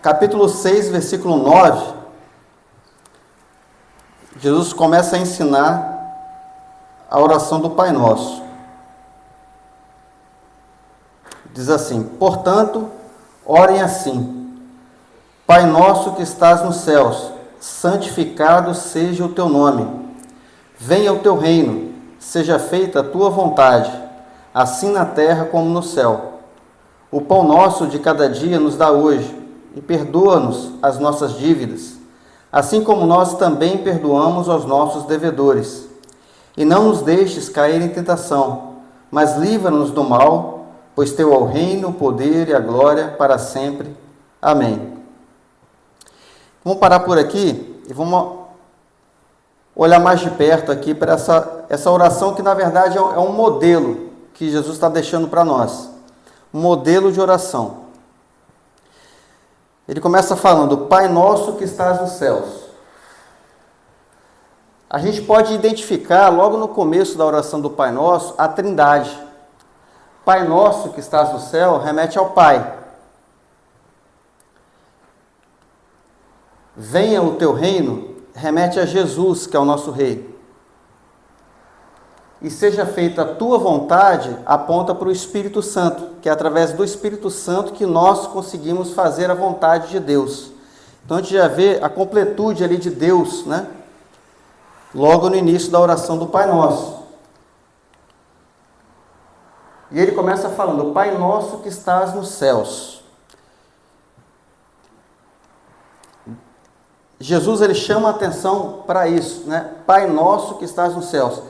capítulo 6, versículo 9, Jesus começa a ensinar a oração do Pai Nosso. Diz assim: portanto, orem assim: Pai nosso que estás nos céus, santificado seja o teu nome. Venha o teu reino, seja feita a tua vontade, assim na terra como no céu. O pão nosso de cada dia nos dá hoje, e perdoa-nos as nossas dívidas, assim como nós também perdoamos aos nossos devedores. E não nos deixes cair em tentação, mas livra-nos do mal, pois teu é o reino, o poder e a glória para sempre. Amém. Vamos parar por aqui e vamos olhar mais de perto aqui para essa oração que, na verdade, é um modelo que Jesus está deixando para nós. Um modelo de oração. Ele começa falando: Pai nosso que estás nos céus. A gente pode identificar, logo no começo da oração do Pai Nosso, a Trindade. Pai Nosso que estás no céu remete ao Pai. Venha o teu reino remete a Jesus, que é o nosso Rei. E seja feita a tua vontade aponta para o Espírito Santo, que é através do Espírito Santo que nós conseguimos fazer a vontade de Deus. Então a gente já vê a completude ali de Deus, né? Logo no início da oração do Pai Nosso. E ele começa falando: Pai nosso que estás nos céus. Jesus, ele chama a atenção para isso, né? Pai nosso que estás nos céus.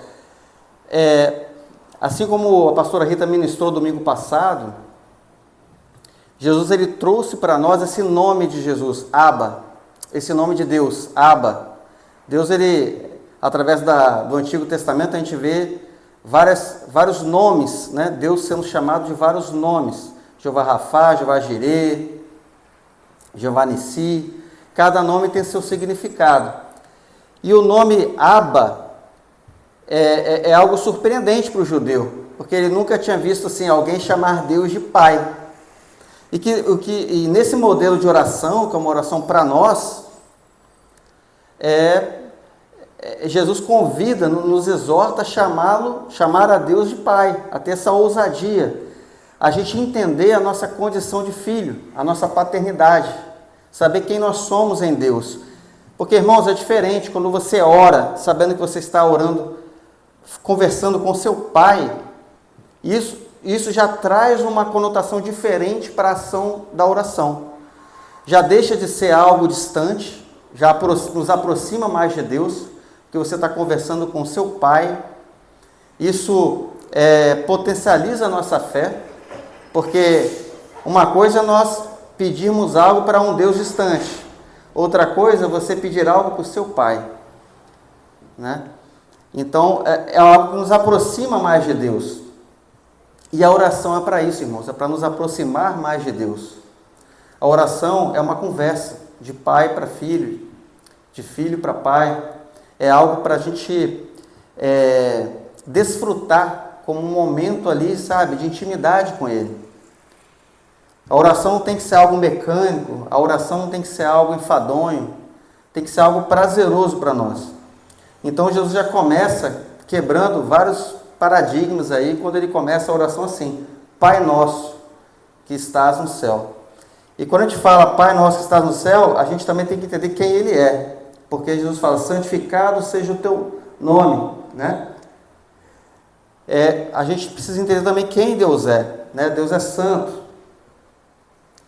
Assim como a pastora Rita ministrou domingo passado, Jesus, ele trouxe para nós esse nome de Jesus, Abba, esse nome de Deus, Abba. Deus, ele, através do Antigo Testamento, a gente vê vários nomes, né? Deus sendo chamado de vários nomes: Jeová Rafá, Jeová Jirê, Jeová Nissi. Cada nome tem seu significado. E o nome Abba é algo surpreendente para o judeu, porque ele nunca tinha visto assim alguém chamar Deus de Pai. E nesse modelo de oração, que é uma oração para nós, Jesus convida, nos exorta a chamar a Deus de Pai, a ter essa ousadia, a gente entender a nossa condição de filho, a nossa paternidade, saber quem nós somos em Deus. Porque, irmãos, é diferente quando você ora, sabendo que você está orando, conversando com seu Pai. Isso já traz uma conotação diferente para a ação da oração. Já deixa de ser algo distante, já nos aproxima mais de Deus, que você está conversando com seu Pai. Isso potencializa a nossa fé, porque uma coisa é nós pedirmos algo para um Deus distante, outra coisa é você pedir algo para o seu Pai, né? Então, é algo que nos aproxima mais de Deus. E a oração é para isso, irmãos, é para nos aproximar mais de Deus. A oração é uma conversa de pai para filho, de filho para pai. É algo para a gente desfrutar como um momento ali, sabe, de intimidade com Ele. A oração não tem que ser algo mecânico, a oração não tem que ser algo enfadonho, tem que ser algo prazeroso para nós. Então Jesus já começa quebrando vários paradigmas aí, quando ele começa a oração assim: Pai nosso que estás no céu. E quando a gente fala Pai nosso que estás no céu, a gente também tem que entender quem Ele é. Porque Jesus fala: santificado seja o teu nome, né? A gente precisa entender também quem Deus é, né? Deus é santo.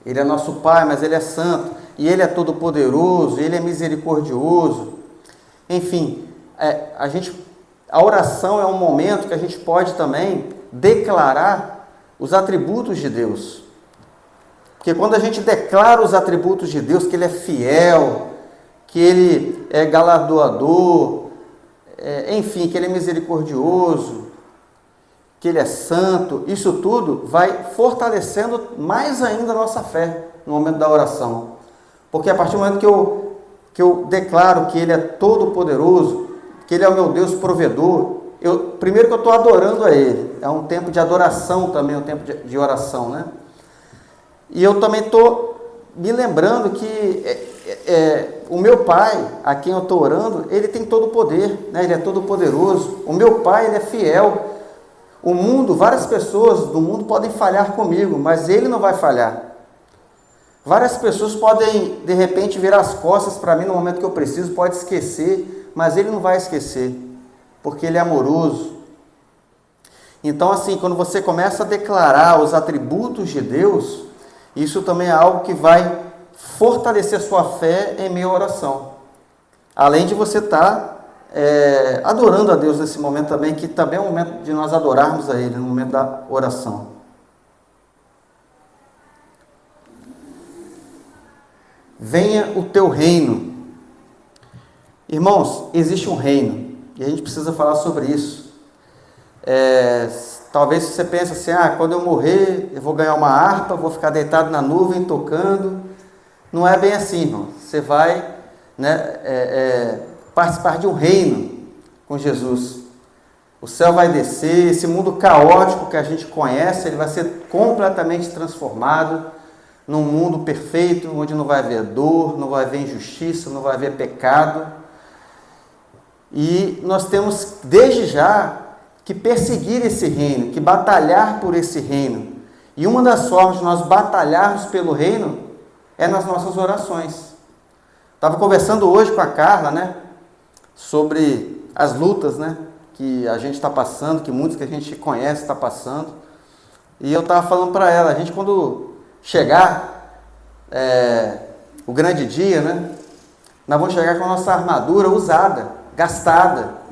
Ele é nosso Pai, mas Ele é santo. E Ele é todo-poderoso, Ele é misericordioso. Enfim, a oração é um momento que a gente pode também declarar os atributos de Deus. Porque quando a gente declara os atributos de Deus, que Ele é fiel, que Ele é galardoador, enfim, que Ele é misericordioso, que Ele é santo, isso tudo vai fortalecendo mais ainda a nossa fé no momento da oração. Porque a partir do momento que eu declaro que Ele é todo-poderoso, que Ele é o meu Deus provedor, primeiro que eu estou adorando a Ele, é um tempo de adoração também, um tempo de oração, né? E eu também estou me lembrando que o meu Pai, a quem eu estou orando, Ele tem todo o poder, né? Ele é todo poderoso. O meu Pai, Ele é fiel. O mundo, várias pessoas do mundo podem falhar comigo, mas Ele não vai falhar. Várias pessoas podem, de repente, virar as costas para mim no momento que eu preciso, pode esquecer, mas Ele não vai esquecer, porque Ele é amoroso. Então, assim, quando você começa a declarar os atributos de Deus, isso também é algo que vai fortalecer a sua fé em meio à oração. Além de você estar adorando a Deus nesse momento também, que também é o momento de nós adorarmos a Ele, no momento da oração. Venha o teu reino. Irmãos, existe um reino, e a gente precisa falar sobre isso. Talvez você pense assim, quando eu morrer, eu vou ganhar uma harpa, vou ficar deitado na nuvem, tocando. Não é bem assim, irmão. Você vai, participar de um reino com Jesus. O céu vai descer, esse mundo caótico que a gente conhece, ele vai ser completamente transformado num mundo perfeito, onde não vai haver dor, não vai haver injustiça, não vai haver pecado. E nós temos, desde já, que perseguir esse reino, que batalhar por esse reino. E uma das formas de nós batalharmos pelo reino é nas nossas orações. Estava conversando hoje com a Carla, sobre as lutas, que a gente está passando, que muitos que a gente conhece está passando. E eu estava falando para ela, a gente quando chegar o grande dia, nós vamos chegar com a nossa armadura usada, gastada.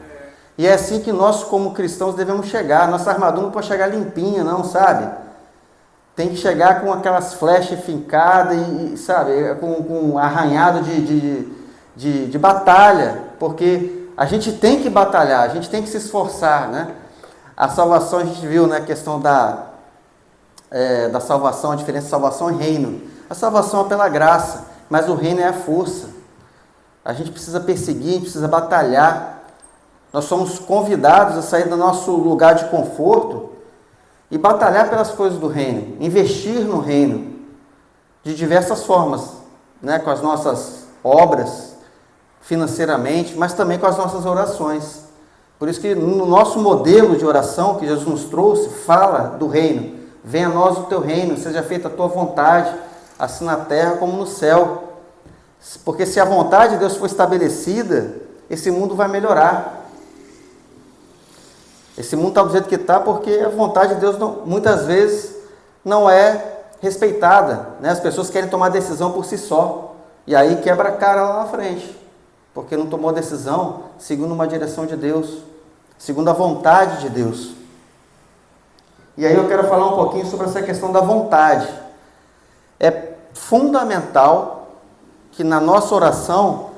E é assim que nós, como cristãos, devemos chegar. Nossa armadura não pode chegar limpinha, não, sabe? Tem que chegar com aquelas flechas fincadas e sabe, com um arranhado de batalha, porque a gente tem que batalhar, a gente tem que se esforçar, A salvação, a gente viu, a questão da salvação, a diferença de salvação e reino. A salvação é pela graça, mas o reino é a força. A gente precisa perseguir, a gente precisa batalhar. Nós somos convidados a sair do nosso lugar de conforto e batalhar pelas coisas do reino, investir no reino de diversas formas, com as nossas obras, financeiramente, mas também com as nossas orações. Por isso que no nosso modelo de oração que Jesus nos trouxe, fala do reino. Venha a nós o teu reino, seja feita a tua vontade, assim na terra como no céu. Porque se a vontade de Deus for estabelecida, esse mundo vai melhorar. Esse mundo está do jeito que está porque a vontade de Deus muitas vezes não é respeitada. As pessoas querem tomar decisão por si só. E aí quebra a cara lá na frente. Porque não tomou decisão segundo uma direção de Deus. Segundo a vontade de Deus. E aí eu quero falar um pouquinho sobre essa questão da vontade. É fundamental que na nossa oração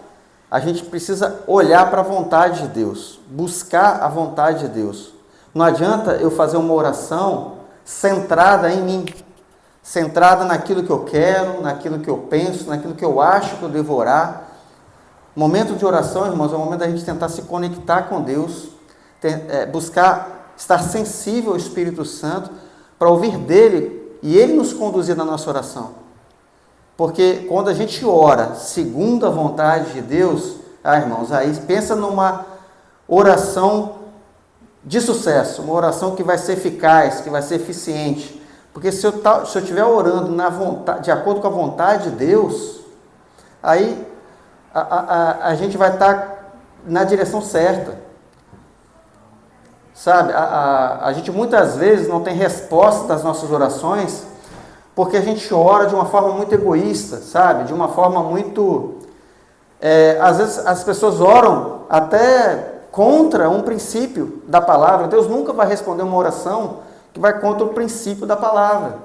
a gente precisa olhar para a vontade de Deus, buscar a vontade de Deus. Não adianta eu fazer uma oração centrada em mim, centrada naquilo que eu quero, naquilo que eu penso, naquilo que eu acho que eu devo orar. Momento de oração, irmãos, é o momento da gente tentar se conectar com Deus, buscar estar sensível ao Espírito Santo para ouvir dele e ele nos conduzir na nossa oração. Porque quando a gente ora segundo a vontade de Deus, irmãos, aí pensa numa oração de sucesso, uma oração que vai ser eficaz, que vai ser eficiente. Porque se eu estiver orando de acordo com a vontade de Deus, aí a gente vai estar na direção certa. Sabe, a gente muitas vezes não tem resposta das nossas orações, porque a gente ora de uma forma muito egoísta, sabe? De uma forma muito... às vezes as pessoas oram até contra um princípio da palavra. Deus nunca vai responder uma oração que vai contra o princípio da palavra.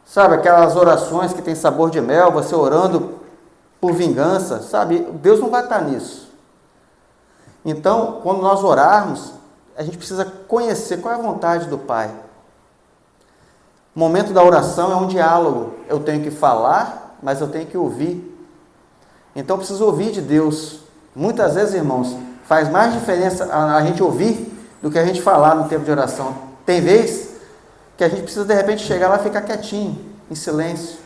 Sabe, aquelas orações que tem sabor de mel, você orando por vingança, sabe? Deus não vai estar nisso. Então, quando nós orarmos, a gente precisa conhecer qual é a vontade do Pai. O momento da oração é um diálogo. Eu tenho que falar, mas eu tenho que ouvir. Então eu preciso ouvir de Deus. Muitas vezes, irmãos, faz mais diferença a gente ouvir do que a gente falar no tempo de oração. Tem vezes que a gente precisa de repente chegar lá e ficar quietinho, em silêncio.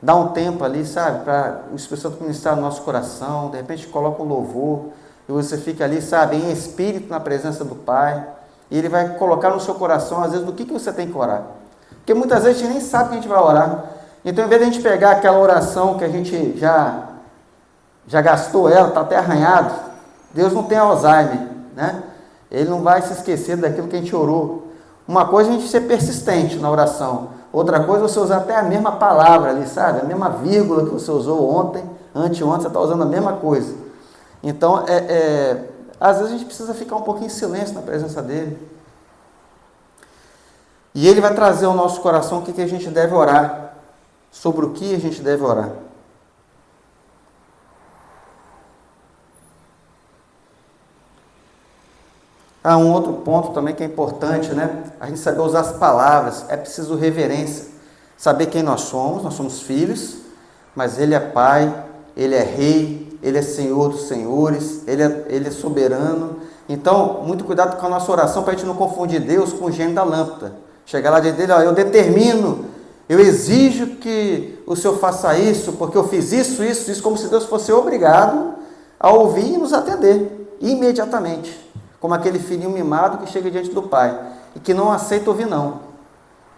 dá um tempo ali, sabe, para o Espírito Santo ministrar no nosso coração, de repente coloca um louvor, e você fica ali, sabe, em espírito na presença do Pai, e Ele vai colocar no seu coração, às vezes, do que você tem que orar. Porque muitas vezes a gente nem sabe que a gente vai orar. Então, em vez de a gente pegar aquela oração que a gente já gastou ela, está até arranhado, Deus não tem Alzheimer, né? Ele não vai se esquecer daquilo que a gente orou. Uma coisa é a gente ser persistente na oração, outra coisa é você usar até a mesma palavra ali, sabe? A mesma vírgula que você usou ontem, anteontem, você está usando a mesma coisa. Então, às vezes a gente precisa ficar um pouquinho em silêncio na presença dele. E ele vai trazer ao nosso coração o que a gente deve orar, sobre o que a gente deve orar. Há um outro ponto também que é importante, né? A gente saber usar as palavras, é preciso reverência, saber quem nós somos filhos, mas Ele é Pai, Ele é Rei, Ele é Senhor dos Senhores, Ele é soberano. Então, muito cuidado com a nossa oração para a gente não confundir Deus com o gênio da lâmpada. Chegar lá diante dele, ó, eu determino, eu exijo que o Senhor faça isso, porque eu fiz isso, como se Deus fosse obrigado a ouvir e nos atender, imediatamente. Como aquele filhinho mimado que chega diante do pai e que não aceita ouvir não,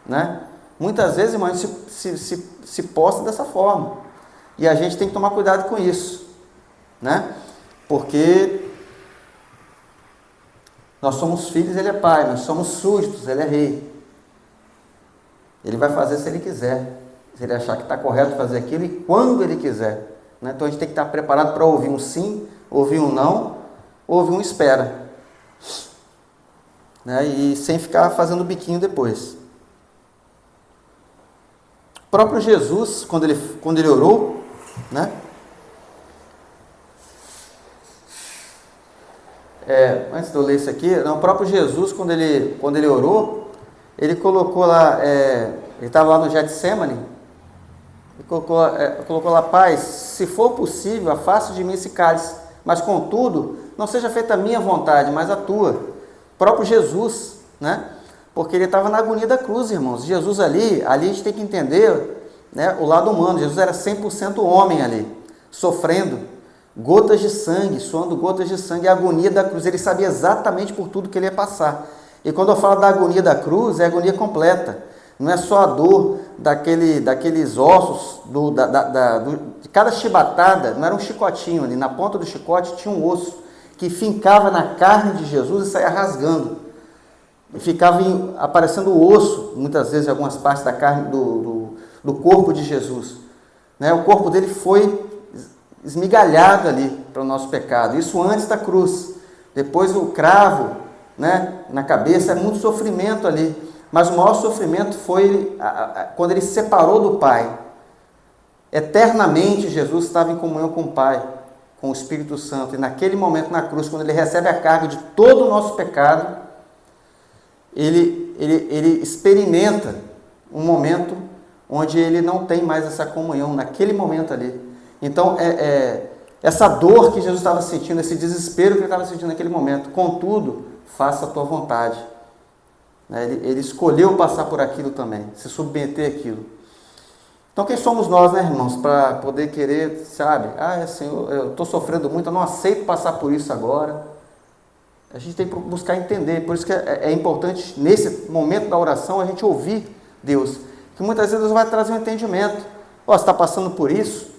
né? Muitas vezes, irmão, a gente se posta dessa forma, e a gente tem que tomar cuidado com isso, né? Porque nós somos filhos, Ele é Pai, nós somos súditos, Ele é Rei. Ele vai fazer se Ele quiser, se Ele achar que está correto fazer aquilo e quando Ele quiser, né? Então a gente tem que estar preparado para ouvir um sim, ouvir um não, ouvir um espera, né? E sem ficar fazendo biquinho depois. O próprio Jesus, quando ele orou, né? Antes de eu ler isso aqui, o próprio Jesus, quando ele orou, ele colocou lá, ele estava lá no Getsemane, e colocou lá: Pai, se for possível, afaste de mim esse cálice, mas contudo, não seja feita a minha vontade, mas a tua. O próprio Jesus, né? Porque ele estava na agonia da cruz, irmãos. Jesus ali a gente tem que entender, né, o lado humano. Jesus era 100% homem ali, sofrendo gotas de sangue, suando gotas de sangue, a agonia da cruz. Ele sabia exatamente por tudo que ele ia passar. E quando eu falo da agonia da cruz, é a agonia completa. Não é só a dor daqueles ossos, de cada chibatada, não era um chicotinho ali, na ponta do chicote tinha um osso que fincava na carne de Jesus e saía rasgando. E ficava aparecendo o osso, muitas vezes, em algumas partes da carne do corpo de Jesus. Né? O corpo dele foi esmigalhado ali para o nosso pecado. Isso antes da cruz. Depois o cravo, né, na cabeça, é muito sofrimento ali. Mas o maior sofrimento foi quando ele se separou do Pai. Eternamente Jesus estava em comunhão com o Pai, com o Espírito Santo. E naquele momento na cruz, quando ele recebe a carga de todo o nosso pecado, ele experimenta um momento onde ele não tem mais essa comunhão, naquele momento ali. Então, essa dor que Jesus estava sentindo, esse desespero que ele estava sentindo naquele momento, contudo, faça a tua vontade. Ele escolheu passar por aquilo também, se submeter àquilo. Então, quem somos nós, né, irmãos, para poder querer, sabe, Senhor, eu estou sofrendo muito, eu não aceito passar por isso agora. A gente tem que buscar entender, por isso que é importante, nesse momento da oração, a gente ouvir Deus, que muitas vezes Deus vai trazer um entendimento. Você está passando por isso,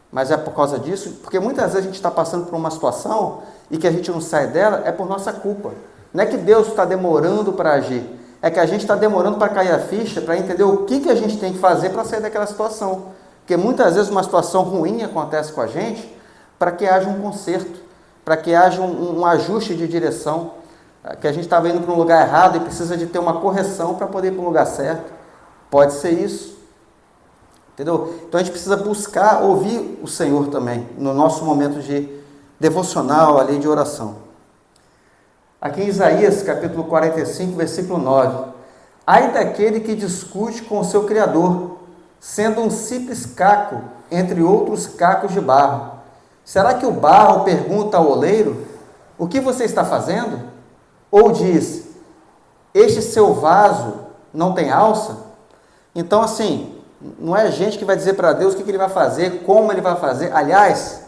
mas é por causa disso, porque muitas vezes a gente está passando por uma situação e que a gente não sai dela, é por nossa culpa. Não é que Deus está demorando para agir, é que a gente está demorando para cair a ficha, para entender o que a gente tem que fazer para sair daquela situação. Porque muitas vezes uma situação ruim acontece com a gente para que haja um conserto, para que haja um ajuste de direção, que a gente estava indo para um lugar errado e precisa de ter uma correção para poder ir para o lugar certo. Pode ser isso. Entendeu? Então a gente precisa buscar ouvir o Senhor também, no nosso momento de devocional, ali de oração. Aqui em Isaías, capítulo 45, versículo 9. Ai daquele que discute com o seu Criador, sendo um simples caco entre outros cacos de barro. Será que o barro pergunta ao oleiro, o que você está fazendo? Ou diz, este seu vaso não tem alça? Então, assim, Não é a gente que vai dizer para Deus o que ele vai fazer, como ele vai fazer. Aliás,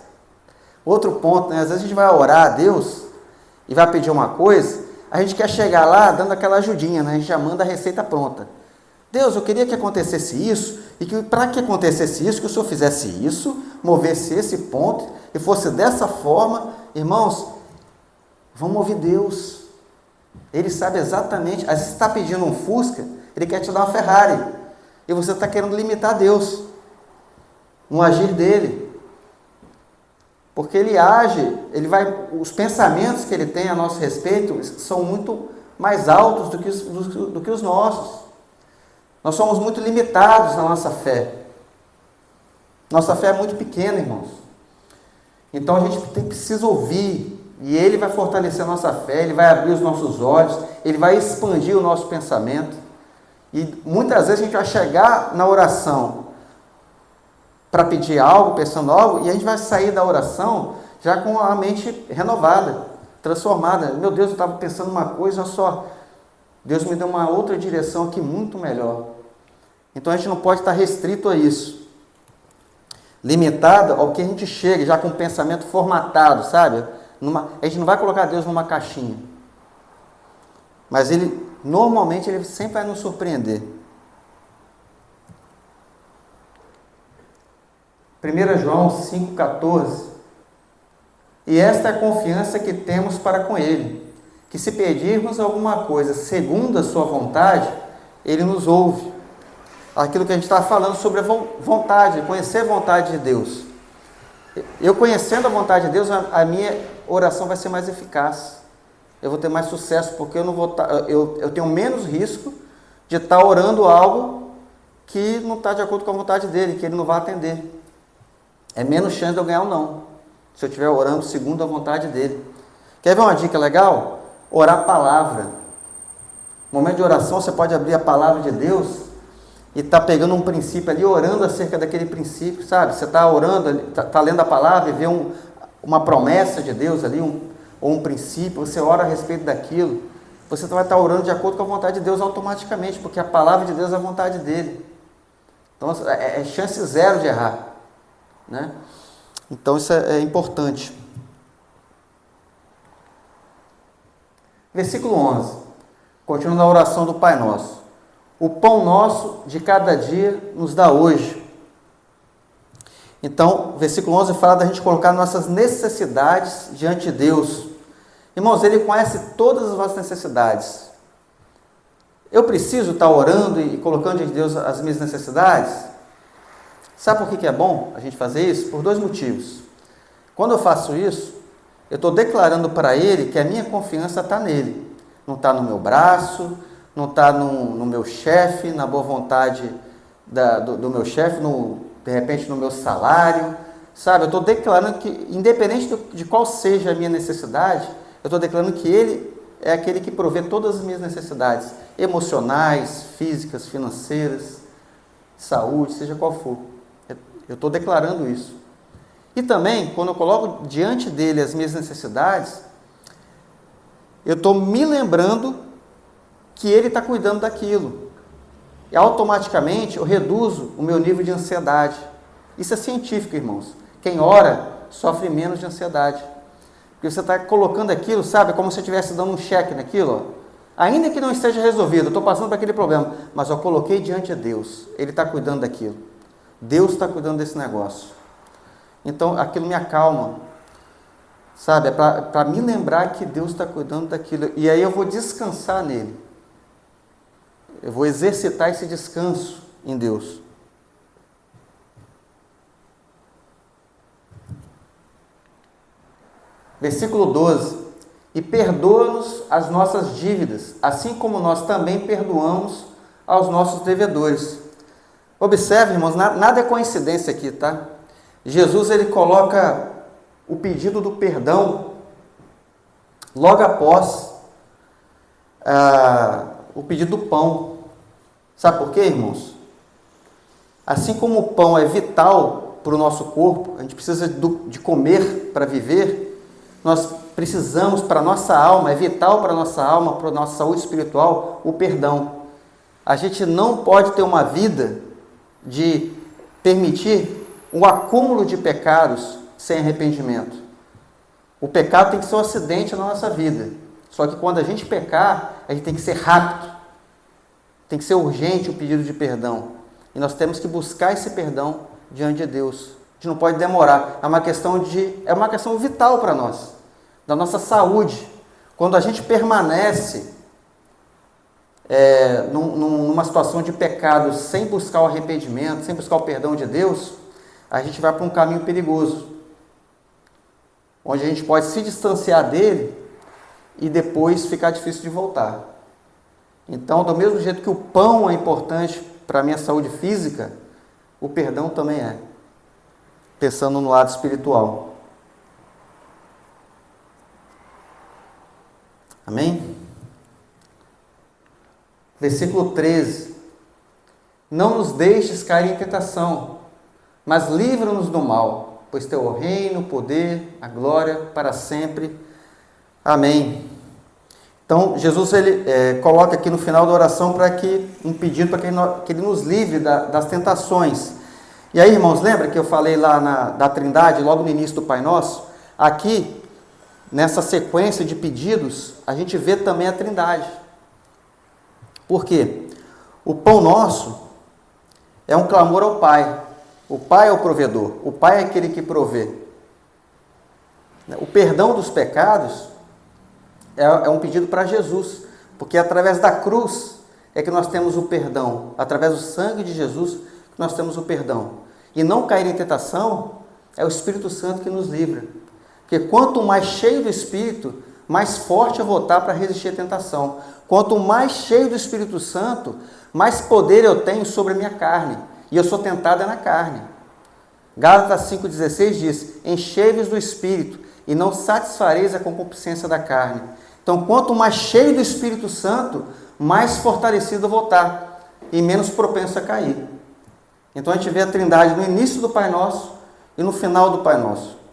outro ponto, né? Às vezes a gente vai orar a Deus e vai pedir uma coisa, a gente quer chegar lá dando aquela ajudinha, né? A gente já manda a receita pronta. Deus, eu queria que acontecesse isso, e que para que acontecesse isso, que o Senhor fizesse isso, movesse esse ponto, e fosse dessa forma. Irmãos, vamos ouvir Deus. Ele sabe exatamente. Às vezes você está pedindo um Fusca, ele quer te dar uma Ferrari, e você está querendo limitar Deus no agir dele. Porque ele age, os pensamentos que ele tem a nosso respeito são muito mais altos do que os nossos. Nós somos muito limitados na nossa fé. Nossa fé é muito pequena, irmãos. Então a gente precisa ouvir, e ele vai fortalecer a nossa fé, ele vai abrir os nossos olhos, ele vai expandir o nosso pensamento. E muitas vezes a gente vai chegar na oração para pedir algo, pensando algo, e a gente vai sair da oração já com a mente renovada, transformada. Meu Deus, eu estava pensando uma coisa, olha só, Deus me deu uma outra direção aqui muito melhor. Então a gente não pode estar restrito a isso, limitado ao que a gente chega, já com o pensamento formatado, sabe? A gente não vai colocar Deus numa caixinha, mas normalmente ele sempre vai nos surpreender. 1 João 5,14. E esta é a confiança que temos para com Ele, que se pedirmos alguma coisa segundo a sua vontade, Ele nos ouve. Aquilo que a gente estava falando sobre a vontade, conhecer a vontade de Deus. Eu conhecendo a vontade de Deus, a minha oração vai ser mais eficaz. Eu vou ter mais sucesso, porque eu tenho menos risco de estar orando algo que não está de acordo com a vontade dele, que ele não vai atender. É menos chance de eu ganhar ou não, se eu estiver orando segundo a vontade dele. Quer ver uma dica legal? Orar a palavra. No momento de oração, você pode abrir a palavra de Deus e está pegando um princípio ali, orando acerca daquele princípio, sabe? Você está orando, está lendo a palavra e vê uma promessa de Deus ali, ou um princípio, você ora a respeito daquilo. Você vai estar orando de acordo com a vontade de Deus automaticamente, porque a palavra de Deus é a vontade dele. Então, é chance zero de errar. Né? Então isso é importante. Versículo 11, continuando a oração do Pai Nosso. O pão nosso de cada dia nos dá hoje. Então, versículo 11 fala da gente colocar nossas necessidades diante de Deus. Irmãos, Ele conhece todas as nossas necessidades. Eu preciso estar orando e colocando diante de Deus as minhas necessidades? Sabe por que é bom a gente fazer isso? Por dois motivos. Quando eu faço isso, eu estou declarando para Ele que a minha confiança está nele. Não está no meu braço, não está no meu chefe, na boa vontade do meu chefe, de repente no meu salário. Sabe, eu estou declarando que, independente de qual seja a minha necessidade, eu estou declarando que Ele é aquele que provê todas as minhas necessidades, emocionais, físicas, financeiras, saúde, seja qual for. Eu estou declarando isso. E também, quando eu coloco diante dele as minhas necessidades, eu estou me lembrando que ele está cuidando daquilo. E automaticamente eu reduzo o meu nível de ansiedade. Isso é científico, irmãos. Quem ora sofre menos de ansiedade. Porque você está colocando aquilo, sabe, como se eu estivesse dando um cheque naquilo. Ó. Ainda que não esteja resolvido, eu estou passando por aquele problema, mas eu coloquei diante de Deus. Ele está cuidando daquilo. Deus está cuidando desse negócio. Então, aquilo me acalma. Sabe, é para me lembrar que Deus está cuidando daquilo. E aí eu vou descansar nele. Eu vou exercitar esse descanso em Deus. Versículo 12. E perdoa-nos as nossas dívidas, assim como nós também perdoamos aos nossos devedores. Observe, irmãos, nada é coincidência aqui, tá? Jesus, ele coloca o pedido do perdão logo após o pedido do pão. Sabe por quê, irmãos? Assim como o pão é vital para o nosso corpo, a gente precisa de comer para viver, nós precisamos para a nossa alma, é vital para a nossa alma, para a nossa saúde espiritual, o perdão. A gente não pode ter uma vida de permitir o acúmulo de pecados sem arrependimento. O pecado tem que ser um acidente na nossa vida. Só que quando a gente pecar, a gente tem que ser rápido. Tem que ser urgente o pedido de perdão. E nós temos que buscar esse perdão diante de Deus. A gente não pode demorar. É uma questão vital para nós, da nossa saúde. Quando a gente permanece numa situação de pecado sem buscar o arrependimento, sem buscar o perdão de Deus, a gente vai para um caminho perigoso, onde a gente pode se distanciar dele e depois ficar difícil de voltar. Então, do mesmo jeito que o pão é importante para a minha saúde física, o perdão também é, pensando no lado espiritual. Amém? Versículo 13. Não nos deixes cair em tentação, mas livra-nos do mal, pois teu é o reino, o poder, a glória para sempre. Amém. Então, Jesus coloca aqui no final da oração um pedido para que Ele nos livre das tentações. E aí, irmãos, lembra que eu falei lá da Trindade, logo no início do Pai Nosso? Aqui, nessa sequência de pedidos, a gente vê também a Trindade. Por quê? O pão nosso é um clamor ao Pai. O Pai é o provedor. O Pai é aquele que provê. O perdão dos pecados é um pedido para Jesus, porque através da cruz é que nós temos o perdão. Através do sangue de Jesus que nós temos o perdão. E não cair em tentação é o Espírito Santo que nos livra. Porque quanto mais cheio do Espírito, mais forte eu vou estar para resistir à tentação. Quanto mais cheio do Espírito Santo, mais poder eu tenho sobre a minha carne. E eu sou tentado na carne. Gálatas 5,16 diz: enchei-vos do Espírito e não satisfareis a concupiscência da carne. Então, quanto mais cheio do Espírito Santo, mais fortalecido eu vou estar e menos propenso a cair. Então, a gente vê a Trindade no início do Pai Nosso e no final do Pai Nosso.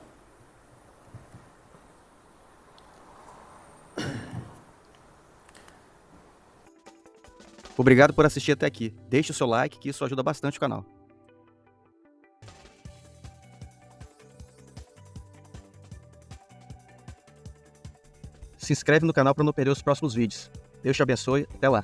Obrigado por assistir até aqui. Deixe o seu like, que isso ajuda bastante o canal. Se inscreve no canal para não perder os próximos vídeos. Deus te abençoe. Até lá.